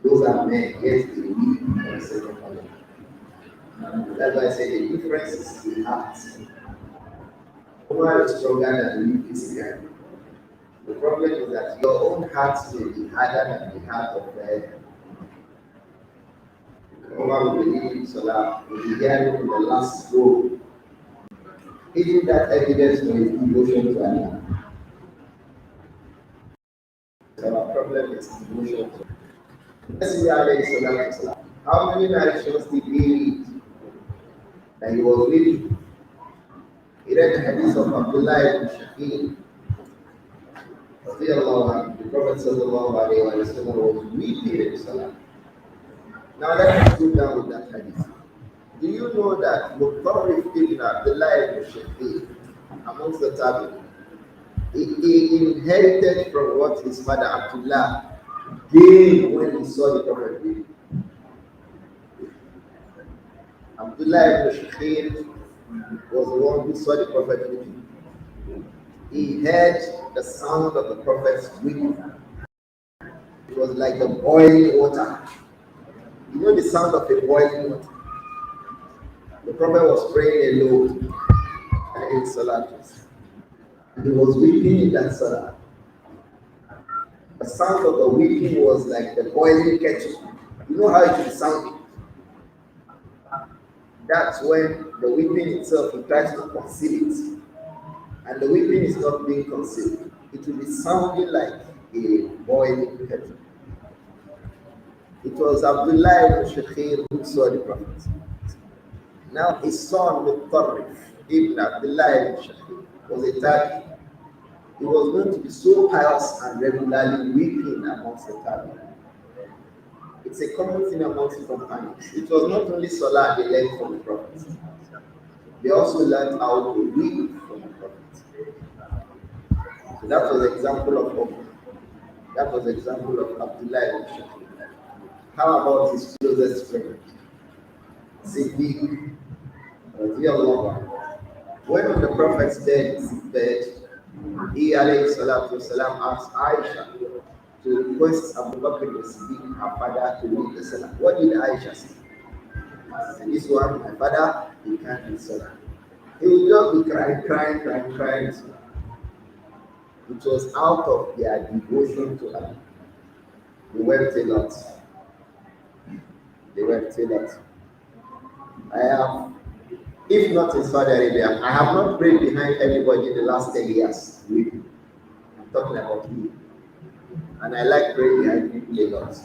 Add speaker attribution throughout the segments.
Speaker 1: Those are men, yes, they weep for the sake of Allah. That's why I say the difference is the heart. Umar is stronger than you physically. The problem is that your own heart may be harder than the heart of the Umar will believe in Salah, will be hearing in the last row. Isn't that evidence for his devotion to Allah? So our problem is devotion. How many narrations did he read that he was reading? He read the hadith of Abdullah ibn Shaqir. The Prophet sallallahu alayhi wa sallam was weeping in Salah. Now let us go down with that hadith. Do you know that Abdur-Rauf ibn Abdullah ibn Shaqir, amongst the Tabi, he inherited from what his father Abdullah gained when he saw the Prophet reading. Abdullah ibn Shaqir was the one who saw the Prophet reading. He heard the sound of the Prophet's weeping. It was like the boiling water. You know the sound of a boiling water? The Prophet was praying alone in Salah. He was weeping in that Salah. The sound of the weeping was like the boiling kettle. You know how it is sounding? That's when the weeping itself, he tries to conceal it. And the weeping is not being concealed. It will be sounding like a boiling kettle. It was Abdullah ibn Shaqir who saw the Prophet. Now his son, Abdur-Rauf ibn Abdullah ibn Shaqir, was a Tabi. He was going to be so pious and regularly weeping amongst the Tabi. It's a common thing amongst the companions. It was not only Salah they learned from the Prophet. They also learned how to weep from the Prophet. So that was an example of hope. That was an example of Abdullah ibn Shaqir. How about his closest friend? Siddiq. When on the Prophet's bed, he alayhi salatu wasalam asked Aisha to request Abu Bakr as-Siddiq, her father, to read the Salah. What did Aisha say? She said, this one, my father, he can't read Salah. He would just be crying. It was out of their devotion to Allah. They wept a lot. I have, if not in Saudi Arabia, I have not prayed behind anybody in the last 10 years. I'm talking about me. And I like praying behind people a lot.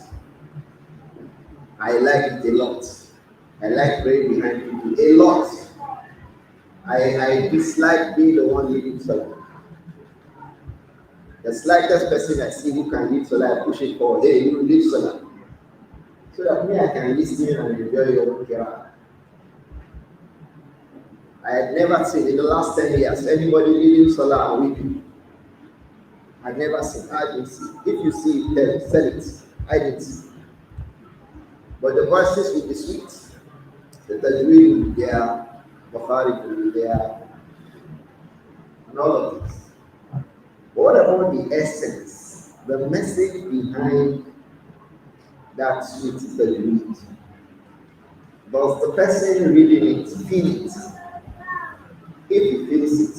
Speaker 1: I like it a lot. I like praying behind people a lot. I dislike being the one leading Salah. The slightest person I see who can lead Salah, I push it forward. Hey, you lead Salah. So that me, I can listen and enjoy your own Qur'an. I had never seen in the last 10 years anybody leading Salah and weeping. I never seen. I didn't see. If you see it, then sell it. I didn't see. But the voices will be sweet. The tajweed will be there. Bukhari will be there. And all of this. But what about the essence? The message behind that sweet tajweed? Does the person reading it feel it? If he feels it,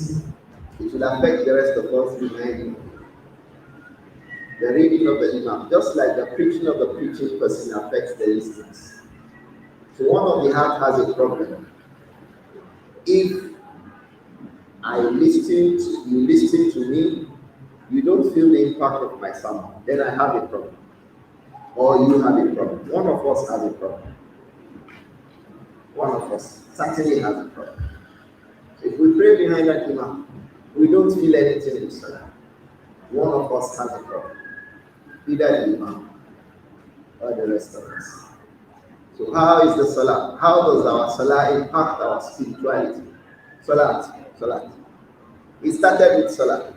Speaker 1: it will affect the rest of us behind him. The reading of the Imam, just like the preaching of the preaching person affects the listeners. So one of the heart has a problem. If you listen to me, you don't feel the impact of my sermon, then I have a problem. Or you have a problem. One of us has a problem. One of us certainly has a problem. If we pray behind that Imam, we don't feel anything in Salah. One of us has a problem. Either the Imam or the rest of us. So how is the Salah? How does our Salah impact our spirituality? Salat. It started with Salah.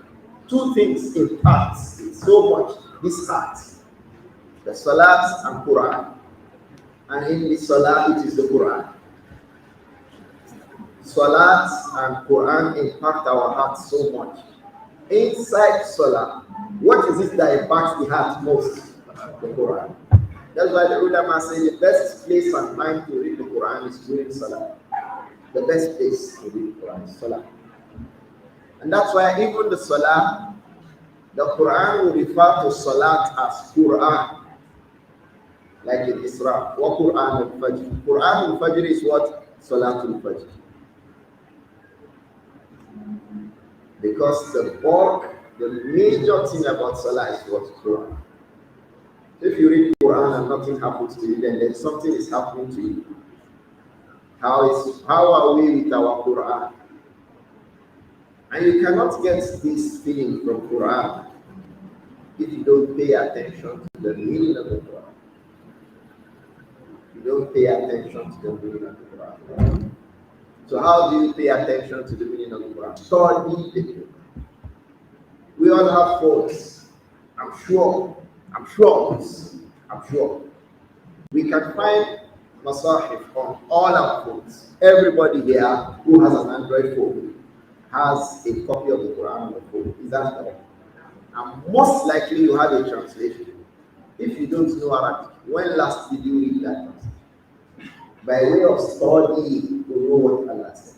Speaker 1: Two things impact so much this heart. The Salat and Quran. And in the Salah it is the Quran. Salat and Quran impact our hearts so much. Inside Salah, What is it that impacts the heart most? The Quran. That's why the ulama say the best place and time to read the Quran is during Salah. The best place to read the Quran is Salah. And that's why even the Salah, the Quran will refer to Salat as Quran. Like in Isra. Wa Quran al-Fajr. Quran al-Fajr is what? Salatul Fajr. Because the bulk, the major thing about Salah is what? Quran. If you read Quran and nothing happens to you, then something is happening to you. How are we with our Quran? And you cannot get this feeling from Quran if you don't pay attention to the meaning of the Quran. You don't pay attention to the meaning of the Quran. So how do you pay attention to the meaning of the Quran? Study the Quran. We all have faults. I'm sure. We can find masahif on all our phones. Everybody here who has an Android phone has a copy of the Quran on the phone. Is that correct? And most likely you have a translation. If you don't know Arabic, when last did you read that translation? By way of study, to know what Allah said.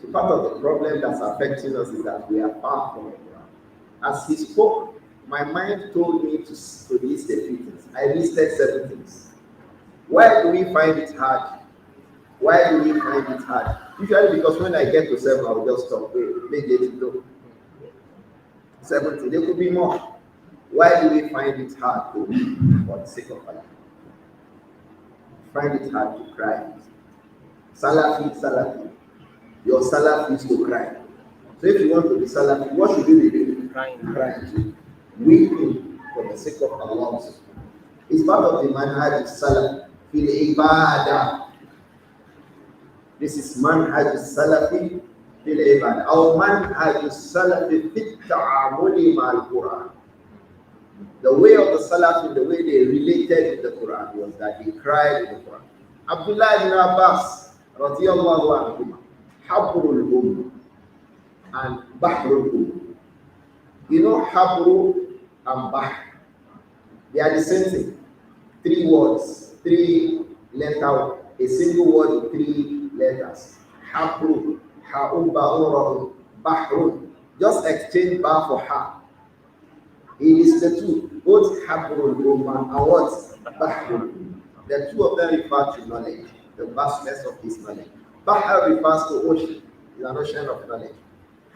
Speaker 1: So part of the problem that's affecting us is that we are far from the Quran. As he spoke, my mind told me to list a few things. I listed 7 things. Why do we find it hard? Usually because when I get to 7, I will just stop. Make it go. 70. There could be more. Why do we find it hard to read for the sake of Allah? Find it hard to cry. Salafi. Your Salaf is to cry. So if you want to be Salafi, what should you be doing? Crying. Weeping for the sake of Allah. It's part of the manhaj of Salaf. Fil ibadah. This is manhaj Salafi fil ibadah. Or manhaj Salafi fit ta'amuli ma'al Quran. The way of the Salaf in the way they related with the Quran was that they cried with the Quran. Abdullah ibn Abbas, radiyallahu anhu, Habrul Umm and Bahrul Umm. You know Habru and Bahr. They are the same thing. 3 words, 3 letters, a single word with 3 letters. Habru, Ha'um Ba'urahum, Bahrun. Just exchange Ba for Ha. It is the 2, both Habrul Umm and what? Bahrul. The 2 of them refer to knowledge, the vastness of his knowledge. Bahr refers to ocean, is an ocean of knowledge.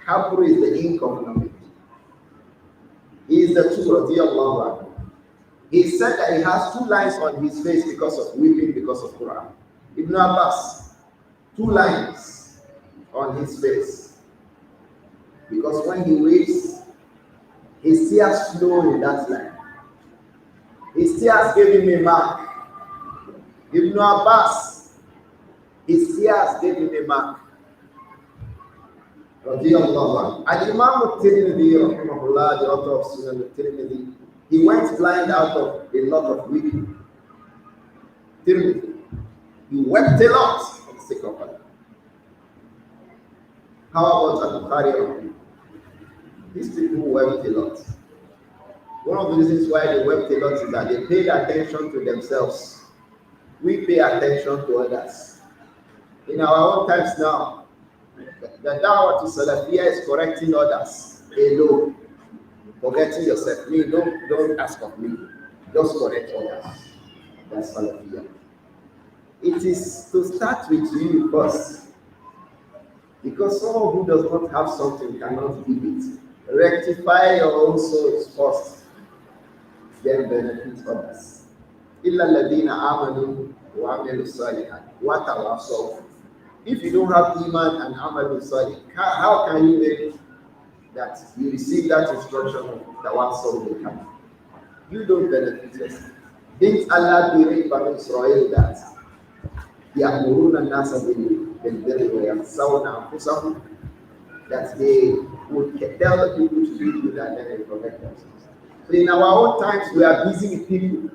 Speaker 1: Habru is the ink of knowledge. He is the 2 radiyallahu anhu. He said that he has 2 lines on his face because of weeping because of Quran. Ibn Abbas, 2 lines on his face. Because when he weeps, his tears flow in that line. His tears gave him a mark. Ibn Abbas, his tears gave him a mark. And Imam al-Tirmidhi, rahimahullah, the author of Sunan al-Tirmidhi, he went blind out of a lot of weeping. Tirmidhi, he wept a lot for the sake of Allah. How about Al-Bukhari? These people wept a lot. One of the reasons why they wept a lot is that they paid attention to themselves. We pay attention to others. In our own times now, the da'wah to Salafiyah is correcting others alone, forgetting yourself. Me, don't ask of me. Just correct others. That's Salafiyah. It is to start with you first. Because someone who does not have something cannot give it. Rectify your own souls first, then benefit others. إِلَّا الَّذِينَ آمَنُوا وَعَمِلُوا الصَّالِحَاتِ وَتَوَاصَوْا. If you don't have Iman and Amal Salih, how can you make that you receive that instruction of Tawasaw will come? You don't benefit yourself. Didn't Allah direct Bani Israel that يَأْمُرُونَ النَّاسَ بِالْبِرِّ وَيَنْسَوْنَ أَنفُسَهُم, that they would tell the people to do good and then they forget themselves. So in our own times, we are busy with people.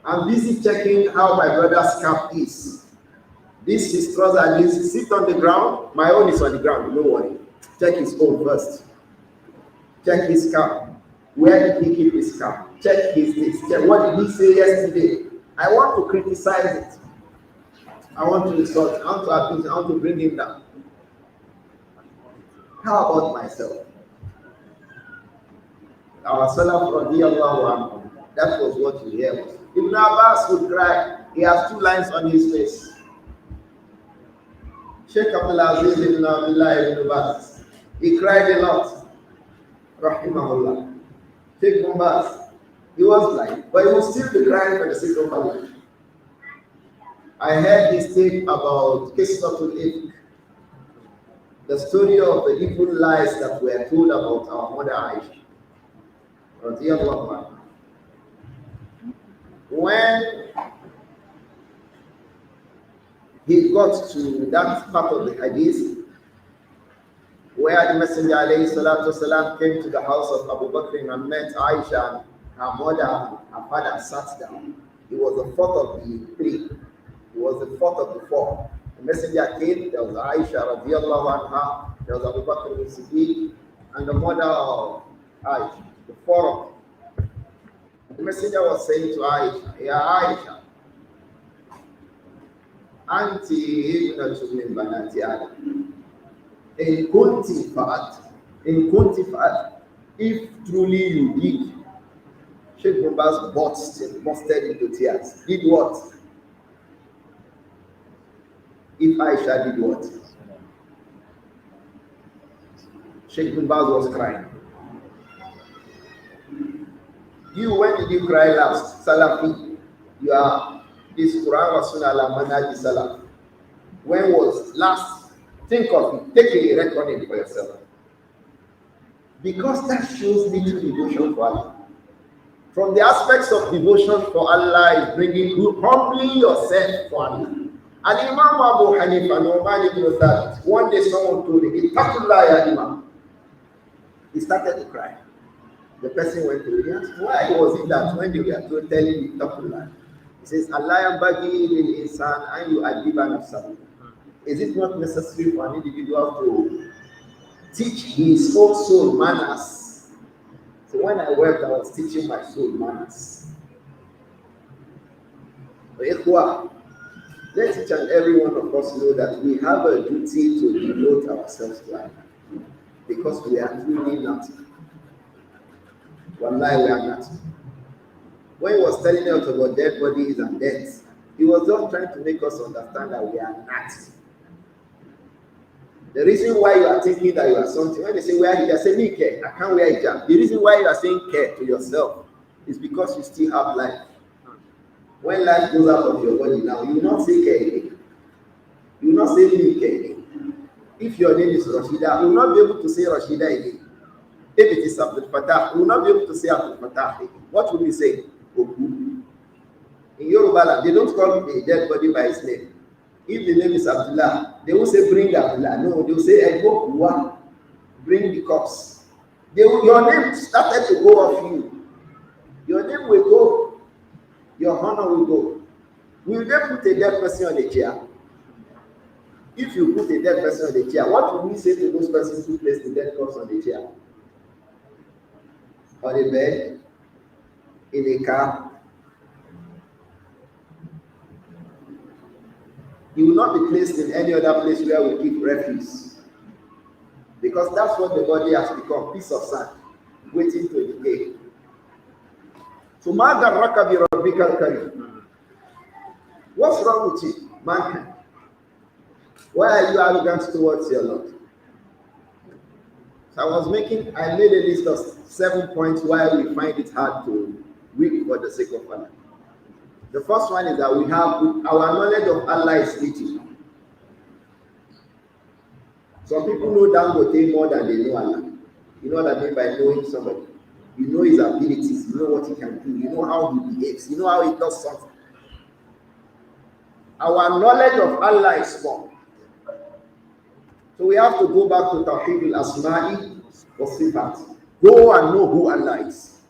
Speaker 1: I'm busy checking how my brother's cap is. This his trouser is sit on the ground. My own is on the ground. No worry. Check his own first. Check his car. Where did he keep his car? Check his this. Check what did he say yesterday. I want to criticize it. I want to insult. I want to abuse. I want to bring him down. How about myself? Our Salaf radiallahu anhu. That was what you hear. Ibn Abbas would cry. He has 2 lines on his face. Sheikh Abdul-Aziz ibn Abdullah ibn Abbas. He cried a lot. Rahimahullah. Sheikh Ibn Abbas. He was blind, but he was still crying for the sake of Allah. I heard his tape about Qissatul Ifk, the story of the evil lies that were told about our mother Aisha. Radiallahu anha. When he got to that part of the hadith where the Messenger alayhi salatu wasalam came to the house of Abu Bakr and met Aisha, and her mother and her father sat down. It was the 4th of the 3. It was the 4th of the 4. The Messenger came, there was Aisha radiallahu anha, there was Abu Bakr al-Siddiq, and the mother of Aisha, the 4 of them. The Messenger was saying to Aisha, Ya Aisha, Anti ibnatu min banati Adam. In kunti fa'at. If truly you did. Sheikh Mumbaz busted into tears. Did what? If Aisha did what? Sheikh Mumbaz was crying. You, when did you cry last? Salafi. You are this Quran was Sunnah ala manhaj Salaf. When was last? Think of it. Take a reckoning for yourself. Because that shows little devotion for Allah. From the aspects of devotion for Allah is bringing you humbly yourself for Allah. And Imam Abu Hanifa, Nu'man ibn Thabit, one day someone told him, Ittaqullah ya Imam. He started to cry. The person went to him. He asked, why was it that when they were telling him Ittaqullah? He says, Allah yambagi lil insan an yu'addiba nafsahu. Is it not necessary for an individual to teach his own soul manners? So when I wept, I was teaching my soul manners. Let each and every one of us know that we have a duty to devote ourselves to Allah. Because we are truly nothing. Wallahi, we are nothing. When he was telling us about dead bodies and deaths, he was just trying to make us understand that we are nothing. The reason why you are thinking that you are something, when they say where hijab, say me care, I can't wear hijab. The reason why you are saying care to yourself is because you still have life. When life goes out of your body now, you will not say care again. You will not say me care again. If your name is Rashida, you will not be able to say Rashida again. If it is Abdul Fatah, you will not be able to say Abdul Fatah again. What will you say? Oku. In Yoruba, they don't call a dead body by his name. If the name is Abdullah, they will say bring Abdullah. No, they will say Ego, bring the corpse. Your name started to go off you. Your name will go. Your honor will go. Will they put a dead person on a chair? If you put a dead person on the chair, what will we say to those persons who place the dead corpse on the chair? On a bed? In a car? He will not be placed in any other place where we keep refuse. Because that's what the body has become, piece of sand, waiting to decay. So, what's wrong with you, mankind? Why are you arrogant towards your Lord? So I made a list of 7 points why we find it hard to weep for the sake of Allah. The first one is that our knowledge of Allah is little. Some people know Dangote more than they know Allah. You know what I mean by knowing somebody? You know his abilities, you know what he can do, you know how he behaves, you know how he does something. Our knowledge of Allah is small. So we have to go back to Tawheed al-Asma'i wa Sifat. Go and know who Allah is.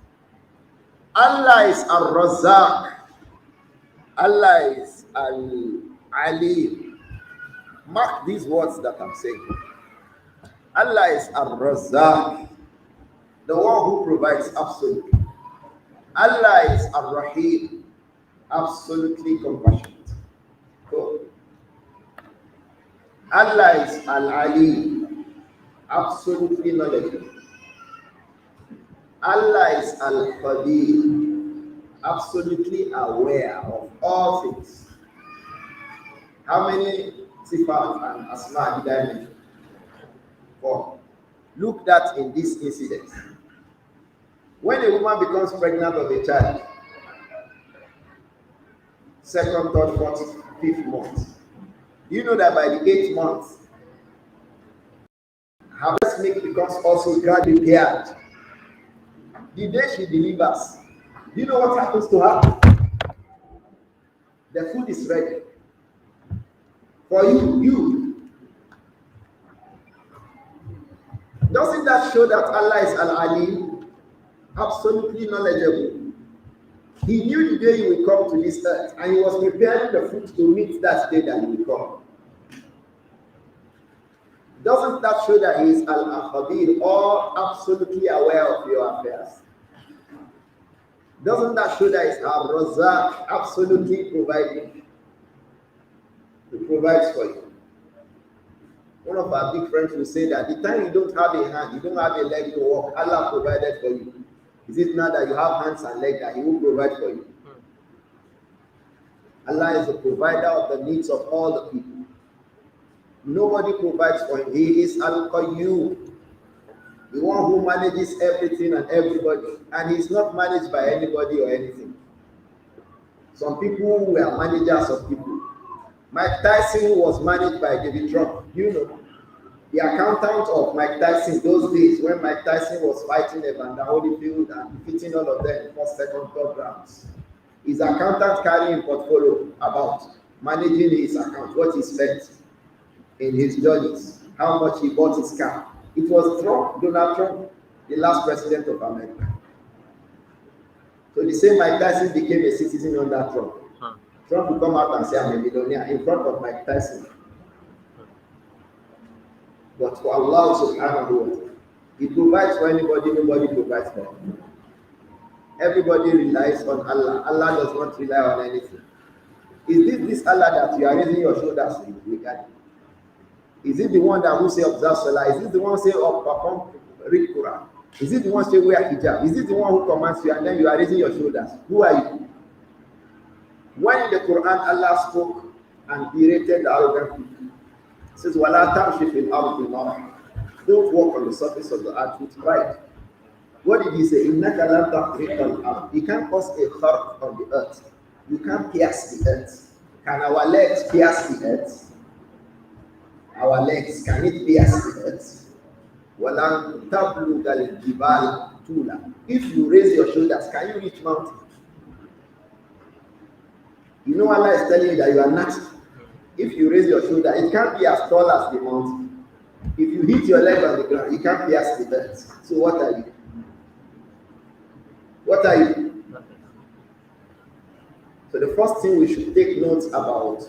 Speaker 1: Allah is Ar-Razzaq. Allah is Al-Alim. Mark these words that I'm saying. Allah is Ar-Razzaq. the one who provides absolutely. Allah is Ar-Rahim, absolutely compassionate. Cool. Allah is Al-Ali, absolutely knowledgeable. Allah is Al-Qadir, absolutely aware of all things. How many sifat and asma did I mention? 4. Look that in this incident. When a woman becomes pregnant of a child, 2nd, 3rd, 4th, 5th month, do you know that by the 8th month, her breast milk becomes also gradually repaired? The day she delivers, do you know what happens to her? The food is ready for you. Doesn't that show that Allah is Al-Ali, absolutely knowledgeable? He knew the day he would come to this earth, and he was preparing the food to meet that day that he will come. Doesn't that show that he is Al-Khabir, or absolutely aware of your affairs? Doesn't that show that he is Al-Razzaq, absolutely providing? He provides for you. One of our big friends will say that the time you don't have a hand, you don't have a leg to walk, Allah provided for you. Is it not that you have hands and legs that He will provide for you? Allah is the provider of the needs of all the people. Nobody provides for Him. He is Al-Qayyum, the one who manages everything and everybody. And He is not managed by anybody or anything. Some people were managers of people. Mike Tyson was managed by David Trump. You know, the accountant of Mike Tyson those days when Mike Tyson was fighting Evander Holyfield and defeating all of them in 1st, 2nd, 3rd rounds. His accountant carrying portfolio about managing his account, what he spent in his journeys, how much he bought his car. It was Trump, Donald Trump, the last president of America. So the same Mike Tyson became a citizen under Trump. Trump will come out and say, I'm a millionaire in front of Mike Tyson. But for Allah subhanahu wa ta'ala, He provides for anybody, nobody provides for him. Everybody relies on Allah. Allah does not rely on anything. Is this Allah that you are raising your shoulders regarding? Is it the one that will say observe Salah? Is it the one who say perform read Quran? Is it the one who say wear hijab? Is it the one who commands you and then you are raising your shoulders? Who are you? When in the Quran Allah spoke and berated the arrogant people, He says, "Wala tamshi fil ardi marha." Don't walk on the surface of the earth with pride. What did He say? Innaka lam tahriqal ard. You can't cause a kharq on the earth. You can't pierce the earth. Can our legs pierce the earth? Our legs, can it pierce the earth? Walan tablugal jibal tula. If you raise your shoulders, can you reach mountain? You know Allah is telling you that you are not. If you raise your shoulder, it can't be as tall as the mountain. If you hit your leg on the ground, you can't pierce the earth. So what are you? What are you? So the first thing we should take note about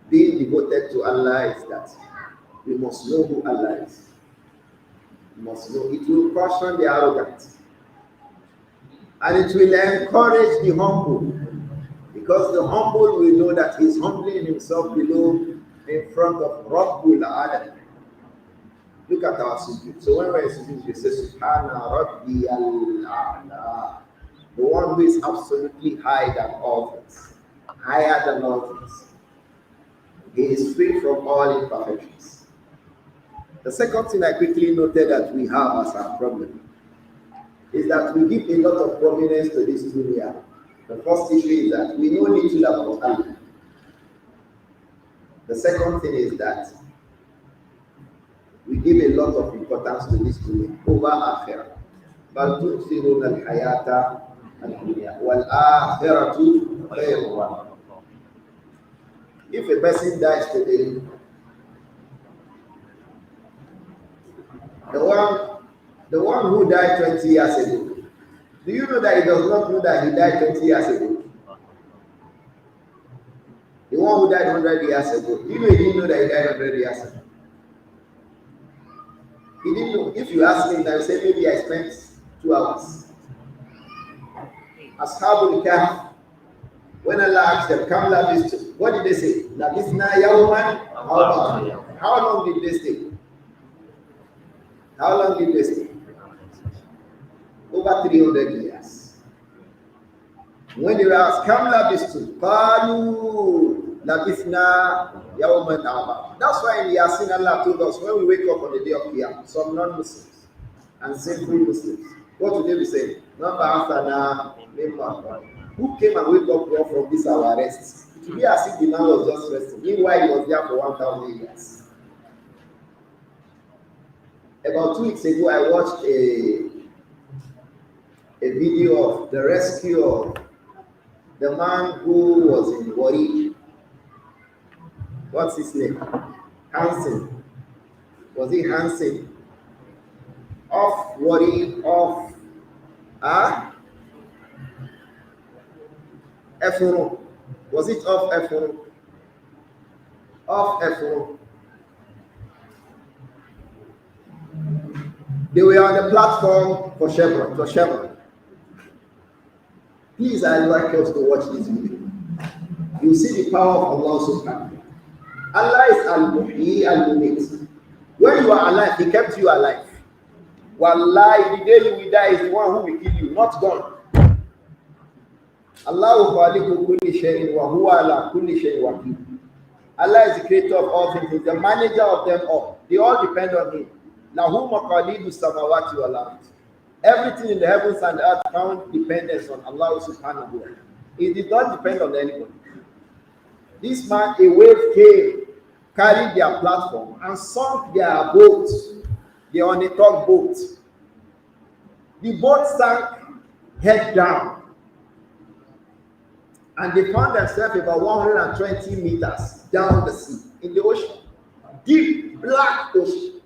Speaker 1: being devoted to Allah is that we must know who Allah is. We must know. It will caution the arrogant. And it will encourage the humble. Because the humble will know that he's humbling himself below in front of Rabbul Alamin. Look at our sujood. So when we're in sujood, we say, Subhana Rabbi al-A'la. The one who is absolutely higher than all things. Higher than all things. He is free from all imperfections. The second thing I quickly noted that we have as our problem is that we give a lot of prominence to this dunya. The first issue is that we know little about Allah. The second thing is that we give a lot of importance to this dunya over akhirah. بل تؤثرون الحياة الدنيا والآخرة خير. If a person dies today, the one who died 20 years ago, do you know that he does not know that he died 20 years ago? The one who died 100 years ago, do you know he didn't know that he died 100 years ago? He didn't know. If you ask him, I will say maybe I spent 2 hours. Ashabul Kahf, when Allah asked them, Kam labistum, what did they say? Labisna yawman. How long did they stay? How long did they stay? Over 300 years. When they were asked, Kam labistum, qalu labisna yawman aba. That's why in Yasin Allah told us, when we wake up on the day of Qiyam, some non-Muslims and sinful Muslims, what would they be saying? Number after now, who came and wake up from this our rest? It would be as if the man was just resting. Meanwhile, he was there for 1,000 years. About 2 weeks ago, I watched a video of the rescue of the man who was in Wari. What's his name? Hansen. Was he Hansen? Off Wari, off Efuru. Was it off Efuru? Off Efuru. They were on the platform for Chevron. Please, I like us to watch this video. You see the power of Allah subhanahu. Allah is al-Muhyi al-Mumit. When you are alive, He kept you alive. Wallahi, the day you will die is the one who will kill you, not God. Allahu khaliqu kulli shay'in wa huwa ala kulli shay'in wakil. Allah is the creator of all things, He's the manager of them all. They all depend on Him. Lahu maqalidu samawati wal ard. Everything in the heavens and the earth found dependence on Allah subhanahu wa ta'ala. It did not depend on anybody. This man, a wave came, carried their platform and sunk their boat. They are on a tugboat. The boat sank head down. And they found themselves about 120 meters down the sea, in the ocean. Deep, black ocean.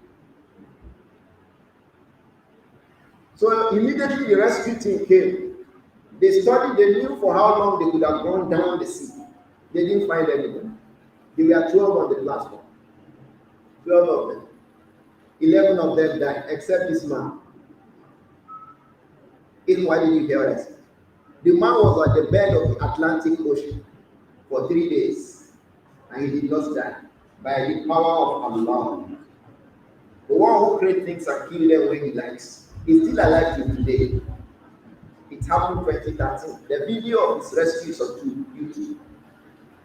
Speaker 1: So immediately the rescue team came. They studied, they knew for how long they could have gone down the sea. They didn't find anybody. There were 12 on the platform. 12 of them. 11 of them died, except this man. Why did you hear us? The man was at the bed of the Atlantic Ocean for 3 days, and he did not die by the power of Allah. The one who creates things and kills them when He likes is still alive till today. It happened 2013. The video of his rescue is on YouTube.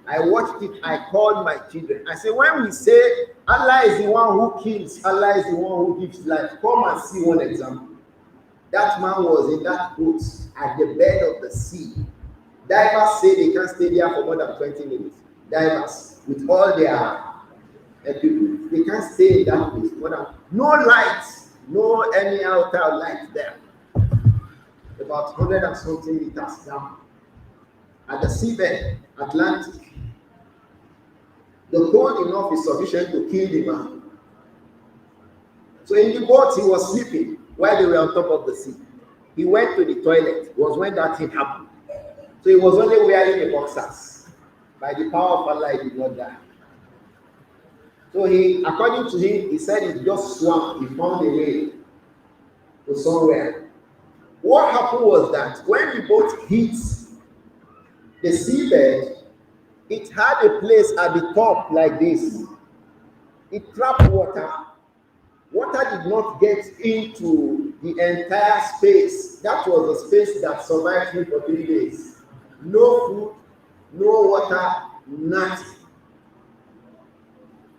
Speaker 1: I watched it. I called my children. I said, when we say Allah is the one who kills, Allah is the one who gives life, come and see one example. That man was in that boat at the bed of the sea. Divers say they can't stay there for more than 20 minutes. Divers, with all their equipment, they can't stay in that place. No lights, no any outer light there. About 100 and something meters down. At the seabed, Atlantic. The cold enough is sufficient to kill the man. So in the boat, he was sleeping while they were on top of the sea. He went to the toilet. Was when that thing happened. So he was only wearing a boxers. By the power of Allah, he did not die. So he, according to him, he said he just swam. He found a way to somewhere. What happened was that when the boat hit the seabed, it had a place at the top like this. It trapped water. Water did not get into the entire space. That was the space that survived him for 3 days. No food, no water, nothing.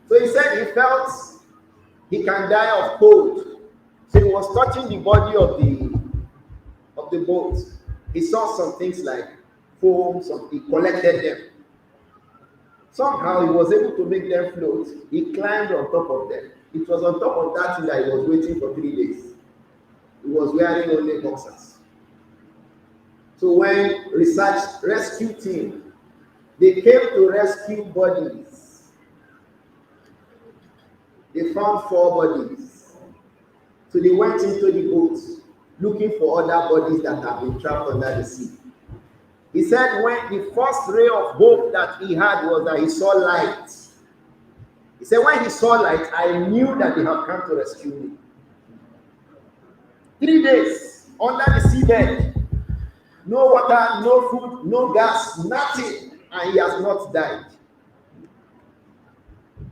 Speaker 1: So he said he felt he can die of cold. So he was touching the body of the boat. He saw some things like foam, he collected them. Somehow he was able to make them float. He climbed on top of them. It was on top of that thing that he was waiting for 3 days. He was wearing only boxers. So when rescue team, they came to rescue bodies. They found 4 bodies. So they went into the boat looking for other bodies that have been trapped under the sea. He said when the first ray of hope that he had was that he saw light. He said when he saw light, I knew that they have come to rescue me. 3 days under the seabed. No water, no food, no gas, nothing. And he has not died.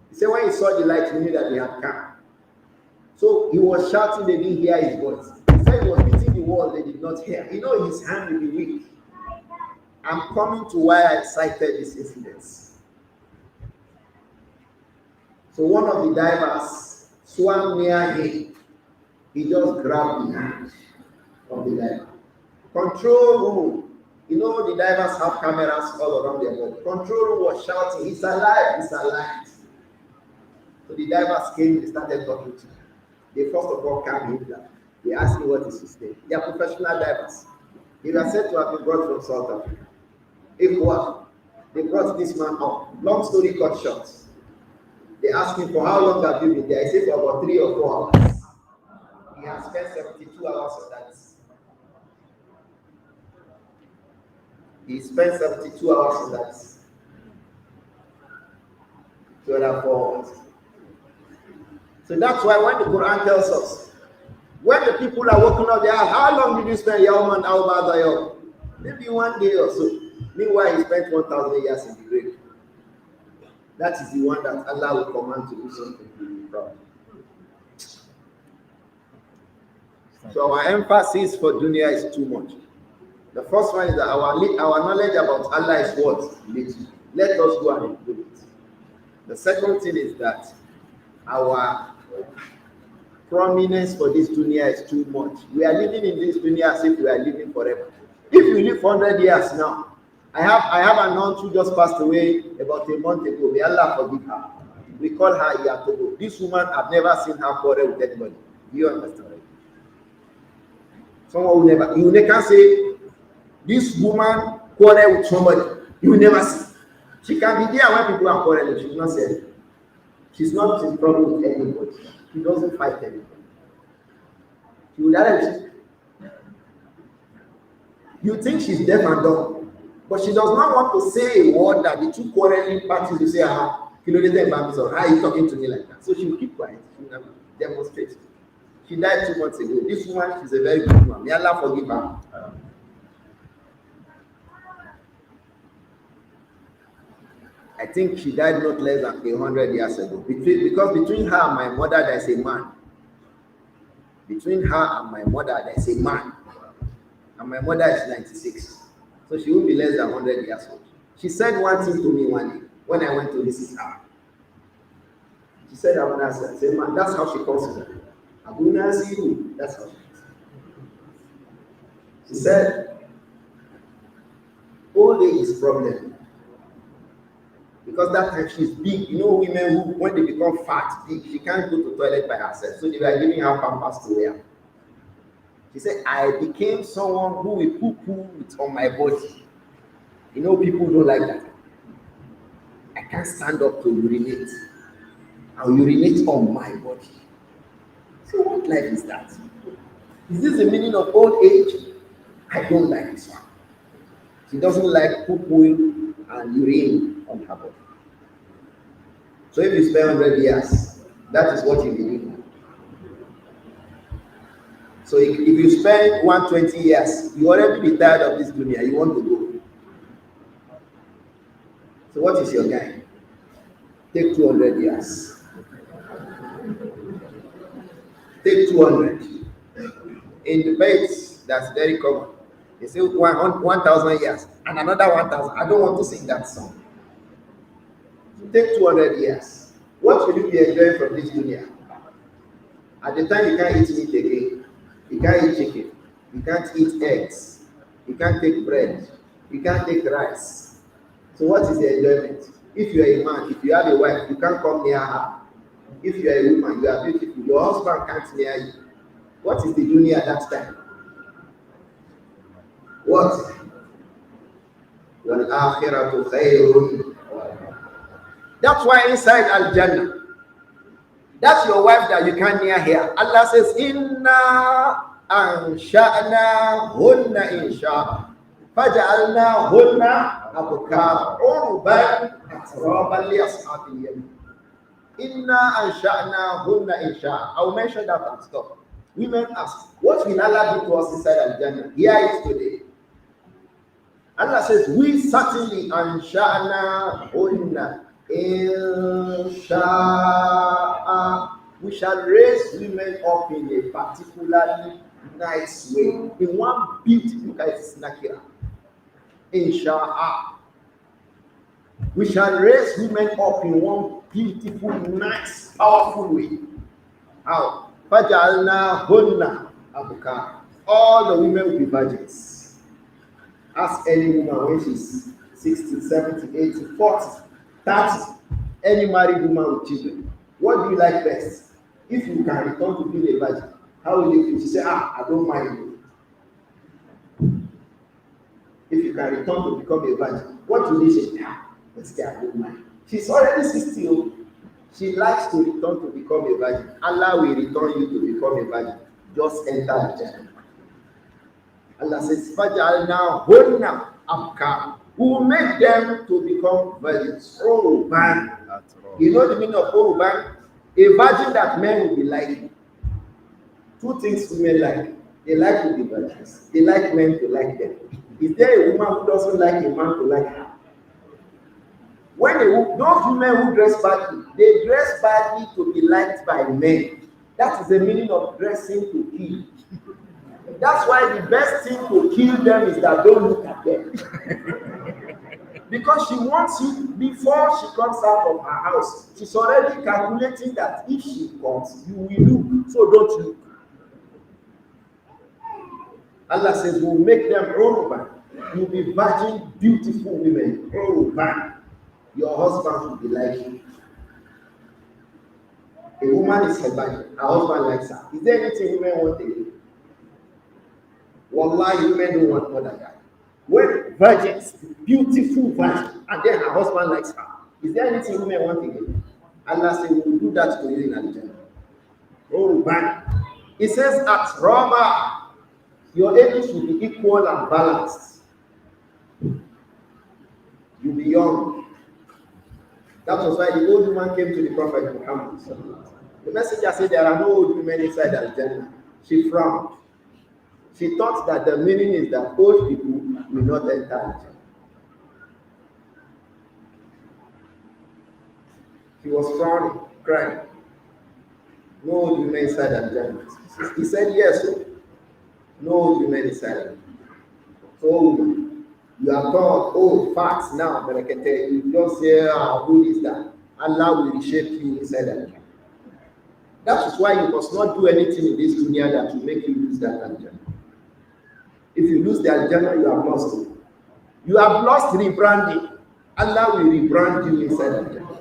Speaker 1: He said when he saw the light, he knew that he had come. So he was shouting, they didn't hear his voice. He said he was beating the wall, they did not hear. You know his hand will be weak. I'm coming to why I cited this incident. So one of the divers swam near him. He just grabbed the hand of the diver. Control room. You know the divers have cameras all around their body. Control room was shouting, "He's alive, he's alive." So the divers came, they started talking to him. They first of all calmed him down. They asked him what is his name. They are professional divers. They were said to have been brought from South Africa. If what? They brought this man up. Long story cut short. They asked him, for how long have you been there? He said for about 3 or 4 hours. He has spent 72 hours on that. He spent 72 hours on that. 2 or 4 hours. So that's why when the Quran tells us, when the people are walking up there, how long did you spend Yawman al-Badayo? Maybe 1 day or so. Meanwhile, he spent 1,000 years in the grave. That is the one that Allah will command to do something to be proud. So our emphasis for dunya is too much. The first one is that our knowledge about Allah is what? Little. Let us go and improve it. The second thing is that our prominence for this dunya is too much. We are living in this dunya as if we are living forever. If you live 100 years now, I have an aunt who just passed away about a month ago. May Allah forgive her. We call her Yatogo. This woman, I've never seen her quarrel with anybody. Do you understand? Someone you can say, this woman quarrel with somebody. You will never see. She can be there when people are quarreling. She will not say anything. She's not in trouble with anybody. She doesn't fight anybody. She will directly. You think she's deaf and dumb. But she does not want to say a word that the two quarreling parties will say, how are you talking to me like that? So she will keep quiet. She will demonstrate. She died 2 months ago. This woman, she's a very good woman. May Allah forgive her. I think she died not less than 100 years ago. Because between her and my mother, there's a man. Between her and my mother, there's a man. And my mother is 96. So she will be less than 100 years old. She said one thing to me one day when I went to visit her. She said, Abu Nasir. I said, man, that's how she calls me. Abu Nasir, that's how she calls me. She said, old age is problem. Because that time she's big. You know women who, when they become fat, big, she can't go to the toilet by herself. So they were giving her pampers to wear. She said, I became someone who will poo-poo on my body. You know, people don't like that. I can't stand up to urinate. I'll urinate on my body. So what life is that? Is this the meaning of old age? I don't like this one. She doesn't like poo-pooing and urine on her body. So if you spend 100 years, that is what you believe. So if you spend 120 years, you already be tired of this dunya, you want to go. So what is your guide? Take 200 years. Take 200. In debates, that's very common. They say 1,000 years and another 1,000. I don't want to sing that song. So take 200 years. What will you be enjoying from this dunya? At the time, you can't eat meat again. You can't eat chicken. You can't eat eggs. You can't take bread. You can't take rice. So what is the enjoyment? If you are a man, if you have a wife, you can't come near her. If you are a woman, you are beautiful. Your husband can't near you. What is the dunya at that time? What? وَالْآخِرَةُ خَيْرٌ. That's why inside Al-Jannah, that's your wife that you can't near here. Allah says, Inna ansha'na hunna insha'a. Faja'alna hunna abukar. Uruban atraban li ashabil yamin. Inna ansha'na hunna insha'a. I'll mention that and stop. Women ask, what will Allah do to us inside Al-Jannah? Here is today. Allah says, we certainly ansha'na unna insha'a. We shall raise women up in a particularly nice way. In one beautiful nakira. Insha'a. We shall raise women up in one beautiful, nice, powerful way. How? Fajalna hunna abuka. All the women will be virgins. Ask any woman when she's 60, 70, 80, 40, 30, any married woman with children. What do you like best? If you can return to being a virgin, how will you feel? She say, I don't mind you. If you can return to become a virgin, what do you say? Let's get a good mind. She's already 60. She likes to return to become a virgin. Allah will return you to become a virgin. Just enter the Jannah. Allah says, Fajalna hunna abka. We will make them to become virgins. Uruban. You know the meaning of Uruban? A virgin that men will be like. Two things women like. They like to be virgins. They like men to like them. Is there a woman who doesn't like a man to like her? When those women who dress badly, they dress badly to be liked by men. That is the meaning of dressing to kill. That's why the best thing to kill them is that don't look at them. Because she wants you before she comes out of her house. She's already calculating that if she comes, you will look. So don't look. Allah says, we'll make them urban. You'll be virgin, beautiful women. Urban. Your husband will be like you. A woman is her virgin. Her husband likes her. Is there anything women want to do? Wallahi, women don't want more than that. When virgins, beautiful virgin, and then her husband likes her, is there anything women want to do? Allah says, we will do that to you in Al-Jannah. Oh, man. It says, at Rama, your ages will be equal and balanced. You'll be young. That was why the old woman came to the Prophet Muhammad. The messenger said, there are no old women inside Al-Jannah. She frowned. She thought that the meaning is that old people will not enter Al-Jannah. She was frowning, crying. No old women inside Al-Jannah. He said, yes, sir. No old women inside Al-Jannah. So you are taught old facts now, but I can tell you, you don't say, who is that? Allah will reshape you inside Al-Jannah. That is why you must not do anything in this dunya that will make you lose that Al-Jannah. If you lose the Al-Jannah, you have lost it. You have lost rebranding. Allah will rebrand you inside Al-Jannah.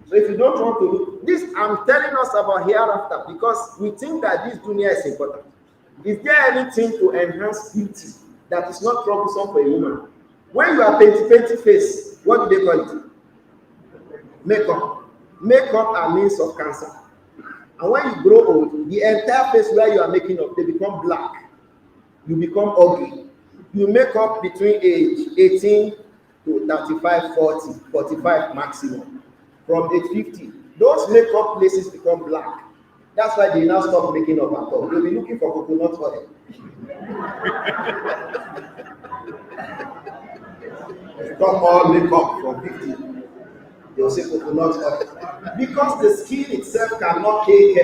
Speaker 1: So if you don't want to do this, I'm telling us about hereafter because we think that this dunya is important. Is there anything to enhance beauty that is not troublesome for a woman? When you are painting face, what do they call it? Makeup. Makeup are means of cancer. And when you grow old, the entire face where you are making up, they become black. You become ugly. You make up between age 18 to 35, 40, 45 maximum. From age 50, those makeup places become black. That's why they now stop making up at all. They'll be looking for coconut oil. Stop all makeup from 50. They'll say coconut oil. Because the skin itself cannot take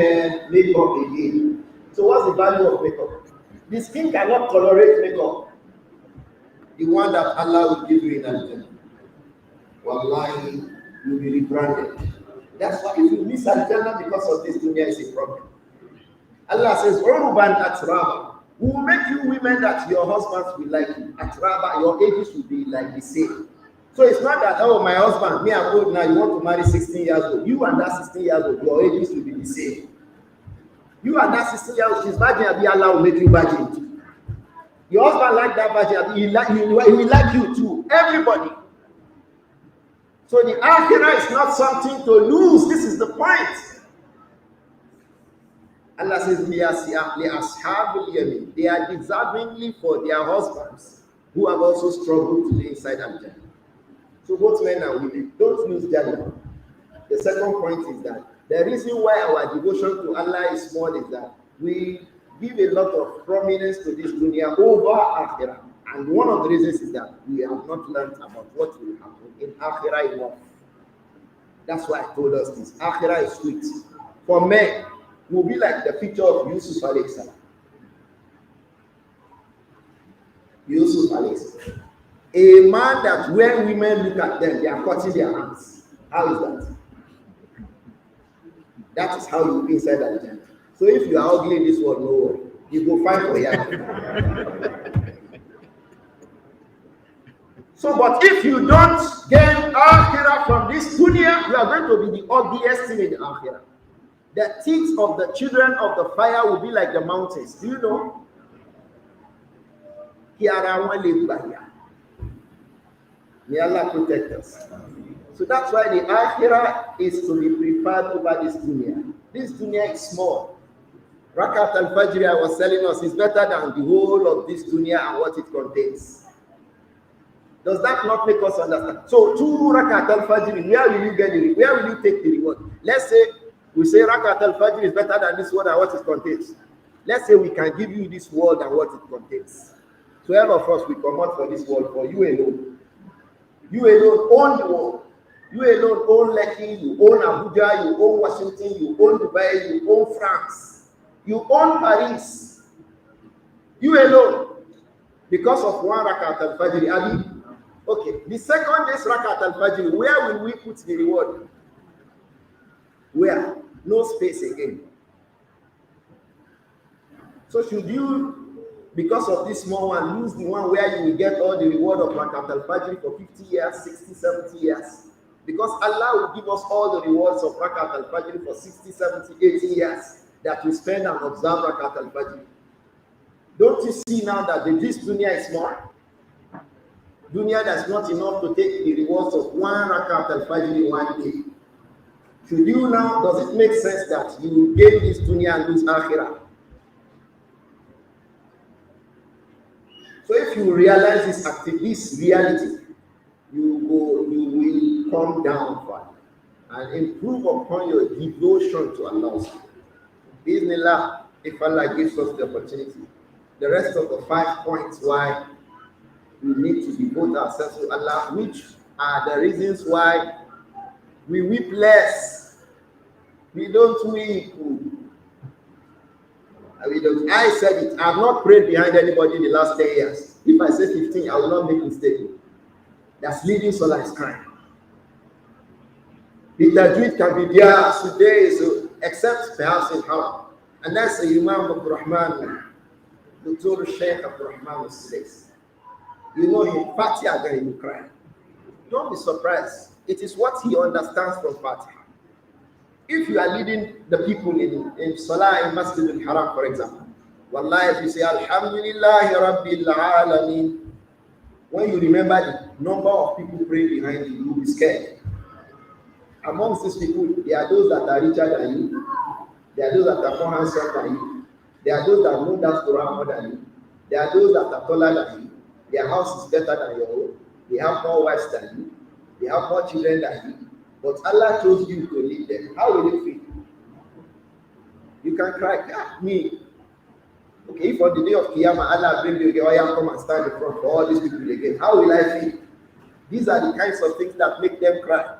Speaker 1: makeup again. So what's the value of makeup? The skin cannot tolerate makeup. The one that Allah will give you in Al-Jannah. Wallahi, you'll be rebranded. That's why if you miss Al-Jannah because of this dunya is a problem. Allah says, Uruban atraba. We will make you women that your husbands will like you. Atraba, your ages will be like the same. So it's not that, oh, my husband, me, I'm old now, you want to marry 16 years old. You and that 16 years old, your ages will be the same. You and that 16 years old, she's virgin, Allah will make you virgin too. Your husband like that virgin, he will like you too. Everybody. So the akhirah is not something to lose. This is the point. Allah says, they are deservingly for their husbands who have also struggled to be inside Al-Jannah. So both men and women, don't lose judgment. The second point is that The reason why our devotion to Allah is small is that we give a lot of prominence to this dunya over akhirah. And one of the reasons is that we have not learned about what will happen in akhirah enough. That's why I told us this. Akhirah is sweet. For men, it will be like the picture of Yusuf alayhi salam. Yusuf alayhi salam. A man that when women look at them, they are cutting their hands. How is that? That is how you be inside that gender. So if you are ugly in this world, no worry. You go find for you. So, but if you don't gain akhirah from this dunya, you are going to be the ugliest thing in the akhirah. The teeth of the children of the fire will be like the mountains. Do you know? May Allah protect us. So that's why the akhirah is to be preferred over this dunya. This dunya is small. Rakat al-Fajr, I was telling us, is better than the whole of this dunya and what it contains. Does that not make us understand? So, 2 Rakat al-Fajr, where will you get the reward? Where will you take the reward? Let's say, we say Rakat al-Fajr is better than this world and what it contains. Let's say we can give you this world and what it contains. 12 of us, we come out for this world for you alone. You alone own the world. You alone own Lekki, you own Abuja, you own Washington, you own Dubai, you own France. You own Paris. You alone. Because of 1 Rakat al-Fajr, Abi. Okay, the second day's Rakat al-Fajr, where will we put the reward? Where? No space again. So should you, because of this small one, lose the one where you will get all the reward of Rakat al-Fajr for 50 years, 60, 70 years? Because Allah will give us all the rewards of Rakat al-Fajr for 60, 70, 80 years that we spend and observe Rakat al-Fajr. Don't you see now that this dunya is small? Dunya that's not enough to take the rewards of 1 Rakat al-Fajr in 1 day. Should you now, does it make sense that you gain this dunya and lose akhirah? So if you realize this reality, you will come down far and improve upon your devotion to Allah. Bismillah, if Allah gives us the opportunity. The rest of the 5 points why we need to devote ourselves to Allah, which are the reasons why we weep less. We don't weep. I said it. I have not prayed behind anybody in the last 10 years. If I say 15, I will not make a mistake. That's leading Salah is crying. The tajweed can be there today, so except perhaps in Haram. And that's the Imam Abdur-Rahman, Dr. Sheikh Abdur-Rahman says. You know him, Fatiha, then you cry. Don't be surprised. It is what he understands from Fatiha. If you are leading the people in Salah in Masjid al-Haram, for example, Wallahi, if you say Alhamdulillahi Rabbil Alameen, when you remember the number of people praying behind you, you'll be scared. Amongst these people, there are those that are richer than you, there are those that are more handsome than you, there are those that know that Quran more than you, there are those that are taller than you, their house is better than your own, they have more wives than you, they have more children than you, but Allah chose you to lead them. How will you feel? You can cry, me. Okay, if on the day of Qiyamah, Allah bring you again, oh, come and stand in front for all these people again. How will I feel? These are the kinds of things that make them cry.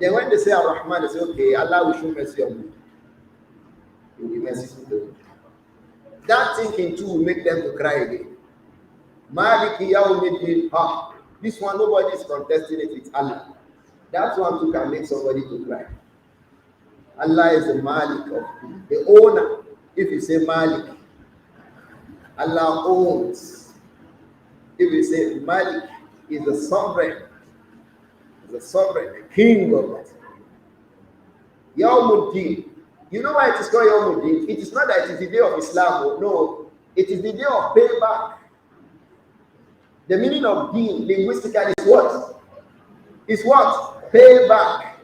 Speaker 1: Then when they say Ar-Rahman, they say, okay, Allah will show mercy on you. He will be merciful to them. That thinking too will make them to cry again. Maliki Yawmiddin, this one, nobody is contesting it, it's Allah. That one too can make somebody to cry. Allah is the Malik of the owner. If you say Malik, Allah owns. If you say Malik is the sovereign, the king of that. Yawmuddin. You know why it is called Yawmuddin? It is not that it is the day of Islam. No, it is the day of payback. The meaning of deen linguistically is what? Is what? Payback.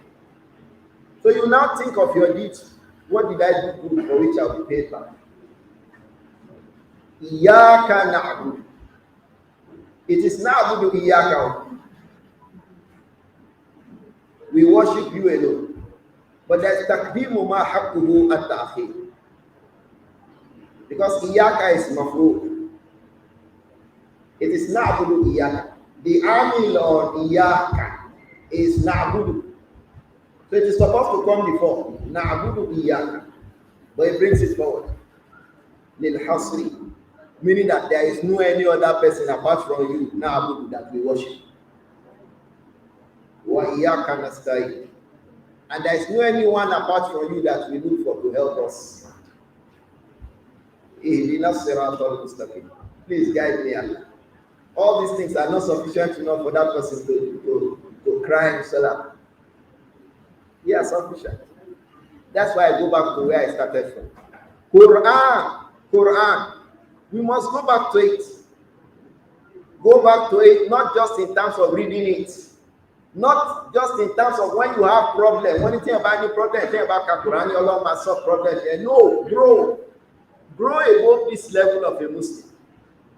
Speaker 1: So you now think of your deeds. What did I do good for which I will be paid back? Iyaka na'budu. It is na'budu iyaka. We worship you alone. But there's taqdeemu ma haqquhu at-ta'khir. Because iyaka is maf'ul. It is na'budu iyaka. The amil on iyaka is na'budu. So it is supposed to come before na'budu iyaka. But it brings it forward. Lil hasri. Meaning that there is no any other person apart from you, na'budu, that we worship. Wa iyaka nasta'in. And there is no anyone apart from you that we look for to help us. Please guide me, Allah. All these things are not sufficient enough for that person to cry in salah. Yeah, sufficient. That's why I go back to where I started from. Quran. We must go back to it. Go back to it, not just in terms of reading it. Not just in terms of when you have problem. When you think about any problem, you think about Quran, your Lord must solve problems. No, grow above this level of a Muslim.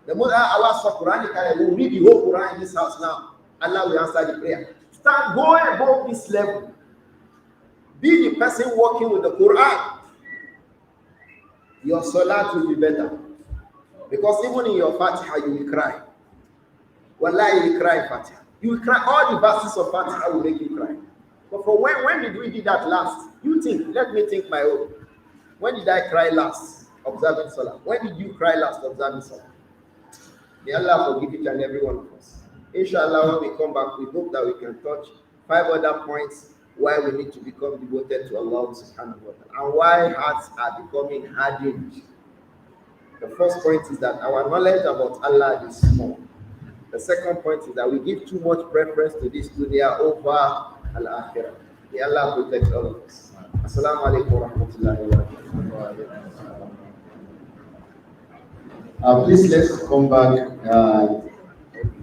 Speaker 1: The more Allah saw Quran, we will read the whole Quran in this house now. Allah will answer the prayer. Start going above this level. Be the person working with the Quran. Your salat will be better. Because even in your Fatiha, you will cry. Wallahi, you will cry in Fatiha. You will cry. All the verses of Fatiha will make you cry. But for when did we do that last? You think. Let me think my own. When did I cry last? Observing Salah. When did you cry last? Observing Salah. May Allah forgive each and every one of us. Inshallah, when we come back, we hope that we can touch 5 other points why we need to become devoted to Allah subhanahu wa ta'ala and why hearts are becoming hardened. The first point is that our knowledge about Allah is small. The second point is that we give too much preference to this dunya over al-akhirah. May Allah protect all of us. Assalamu alaikum wa rahmatullahi wa barakatuh.
Speaker 2: Please let's come back